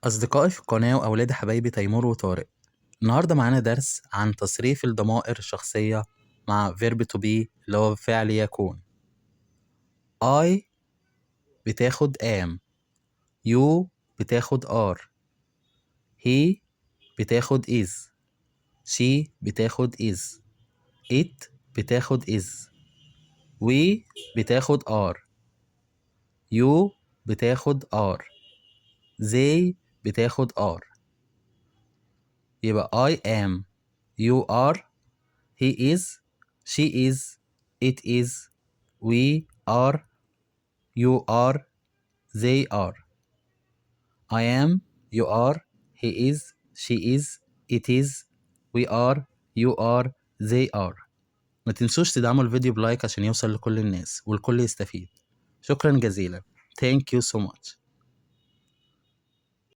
أصدقائي في القناة وأولاد حبايبي تيمور وطارق. النهاردة معانا درس عن تصريف الضمائر الشخصية مع verb to be اللي هو فعل يكون. I بتاخد am، you بتاخد are، he بتاخد is، she بتاخد is، it بتاخد is، we بتاخد are، you بتاخد are، they بتاخد are. يبقى I am، you are، he is، she is، it is، we are، you are، they are. I am، you are، he is، she is، it is، we are، you are، they are. ما تنسوش تدعموا الفيديو بلايك عشان يوصل لكل الناس والكل يستفيد. شكرا جزيلا. Thank you so much.